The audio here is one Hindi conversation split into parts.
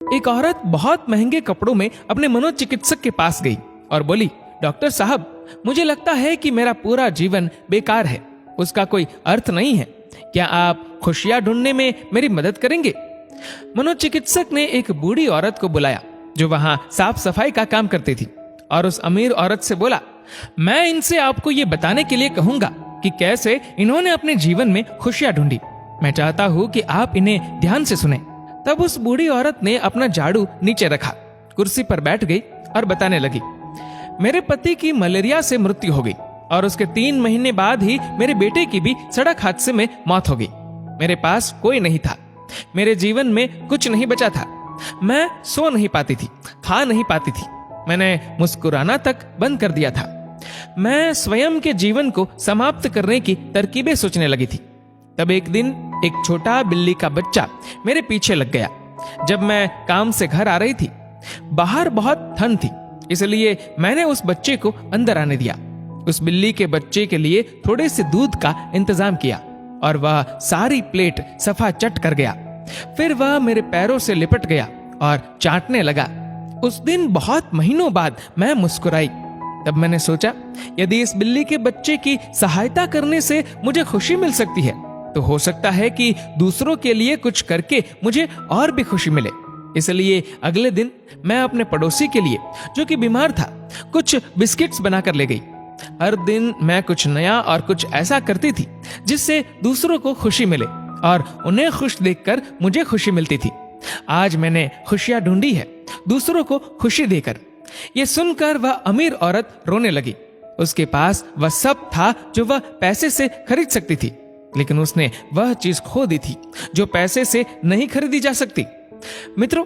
एक औरत बहुत महंगे कपड़ों में अपने मनोचिकित्सक के पास गई और बोली, डॉक्टर साहब, मुझे लगता है कि मेरा पूरा जीवन बेकार है, उसका कोई अर्थ नहीं है। क्या आप खुशियां ढूंढने में मेरी मदद करेंगे? मनोचिकित्सक ने एक बूढ़ी औरत को बुलाया जो वहां साफ सफाई का काम करती थी और उस अमीर औरत से बोला, मैं इनसे आपको ये बताने के लिए कहूंगा कि कैसे इन्होंने अपने जीवन में खुशियां ढूंढी। मैं चाहता हूं कि आप इन्हें ध्यान से सुने। तब उस बूढ़ी औरत ने अपना झाड़ू नीचे रखा, कुर्सी पर बैठ गई और बताने लगी, मेरे पति की मलेरिया से मृत्यु हो गई और उसके 3 महीने बाद ही मेरे बेटे की भी सड़क हादसे में मौत हो गई। मेरे पास कोई नहीं था, मेरे जीवन में कुछ नहीं बचा था। मैं सो नहीं पाती थी, खा नहीं पाती थी, मैंने मुस्कुराना तक बंद कर दिया था। मैं स्वयं के जीवन को समाप्त करने की तरकीबें सोचने लगी थी। तब एक दिन एक छोटा बिल्ली का बच्चा मेरे पीछे लग गया। जब मैं काम से घर आ रही थी, बाहर बहुत ठंड थी, इसलिए मैंने उस बच्चे को अंदर आने दिया। उस बिल्ली के बच्चे के लिए थोड़े से दूध का इंतजाम किया और वह सारी प्लेट सफा चट कर गया। फिर वह मेरे पैरों से लिपट गया और चाटने लगा। उस दिन बहुत महीनों बाद मैं मुस्कुराई। तब मैंने सोचा, यदि इस बिल्ली के बच्चे की सहायता करने से मुझे खुशी मिल सकती है, तो हो सकता है कि दूसरों के लिए कुछ करके मुझे और भी खुशी मिले। इसलिए अगले दिन मैं अपने पड़ोसी के लिए, जो कि बीमार था, कुछ बिस्किट्स बनाकर ले गई। हर दिन मैं कुछ नया और कुछ ऐसा करती थी जिससे दूसरों को खुशी मिले और उन्हें खुश देखकर मुझे खुशी मिलती थी। आज मैंने खुशियां ढूंढी है, दूसरों को खुशी देकर। ये सुनकर वह अमीर औरत रोने लगी। उसके पास वह सब था जो वह पैसे से खरीद सकती थी, लेकिन उसने वह चीज खो दी थी जो पैसे से नहीं खरीदी जा सकती। मित्रों,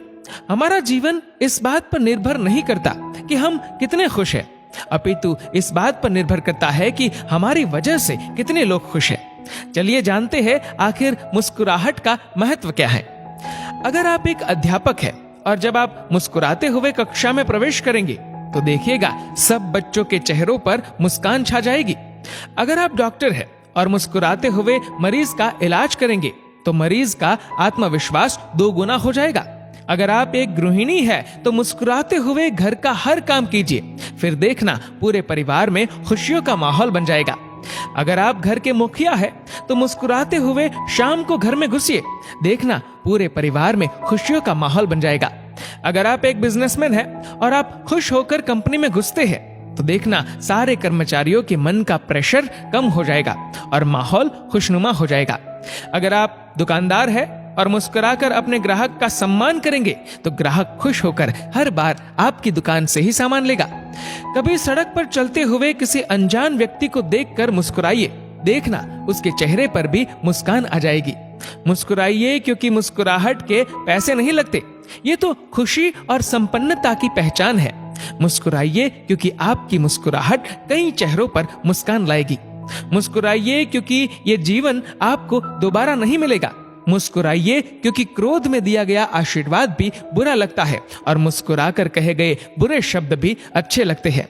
हमारा जीवन इस बात पर निर्भर नहीं करता कि हम कितने खुश हैं, अपितु इस बात पर निर्भर करता है कि हमारी वजह से कितने लोग खुश हैं। चलिए जानते हैं आखिर मुस्कुराहट का महत्व क्या है। अगर आप एक अध्यापक हैं और जब आप मुस्कुराते हुए कक्षा में प्रवेश करेंगे तो देखिएगा सब बच्चों के चेहरों पर मुस्कान छा जाएगी। अगर आप डॉक्टर हैं और मुस्कुराते हुए मरीज का इलाज करेंगे तो मरीज का आत्मविश्वास 2 गुना हो जाएगा। अगर आप एक गृहिणी है तो मुस्कुराते हुए घर का हर काम कीजिए, फिर देखना पूरे परिवार में खुशियों का माहौल बन जाएगा। अगर आप घर के मुखिया है तो मुस्कुराते हुए शाम को घर में घुसिए, देखना पूरे परिवार में खुशियों का माहौल बन जाएगा। अगर आप एक बिजनेसमैन है और आप खुश होकर कंपनी में घुसते हैं तो देखना सारे कर्मचारियों के मन का प्रेशर कम हो जाएगा और माहौल खुशनुमा हो जाएगा। अगर आप दुकानदार है और मुस्कुराकर अपने ग्राहक का सम्मान करेंगे तो ग्राहक खुश होकर हर बार आपकी दुकान से ही सामान लेगा। कभी सड़क पर चलते हुए किसी अनजान व्यक्ति को देखकर मुस्कुराइए, देखना उसके चेहरे पर भी मुस्कान आ जाएगी। मुस्कुराइए क्योंकि मुस्कुराहट के पैसे नहीं लगते, ये तो खुशी और संपन्नता की पहचान है। मुस्कुराइए क्योंकि आपकी मुस्कुराहट कई चेहरों पर मुस्कान लाएगी। मुस्कुराइए क्योंकि ये जीवन आपको दोबारा नहीं मिलेगा। मुस्कुराइए क्योंकि क्रोध में दिया गया आशीर्वाद भी बुरा लगता है और मुस्कुराकर कहे गए बुरे शब्द भी अच्छे लगते हैं।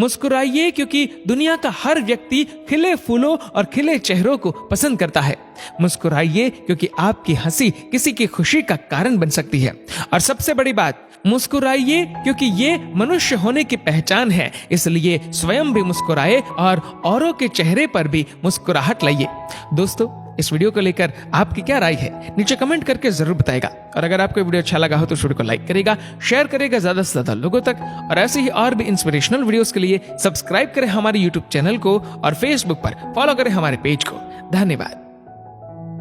मुस्कुराइए क्योंकि दुनिया का हर व्यक्ति खिले फूलों और खिले चेहरों को पसंद करता है। मुस्कुराइए क्योंकि आपकी हंसी किसी की खुशी का कारण बन सकती है। और सबसे बड़ी बात, मुस्कुराइए क्योंकि ये मनुष्य होने की पहचान है, इसलिए स्वयं भी मुस्कुराए और औरों के चेहरे पर भी मुस्कुराहट लाइए। दोस्तों, इस वीडियो को लेकर आपकी क्या राय है, नीचे कमेंट करके जरूर बताएगा। और अगर आपको वीडियो अच्छा लगा हो तो वीडियो को लाइक करेगा, शेयर करेगा ज्यादा से ज्यादा लोगों तक। और ऐसे ही और भी इंस्पिरेशनल वीडियोस के लिए सब्सक्राइब करें हमारे यूट्यूब चैनल को और फेसबुक पर फॉलो करें हमारे पेज को। धन्यवाद।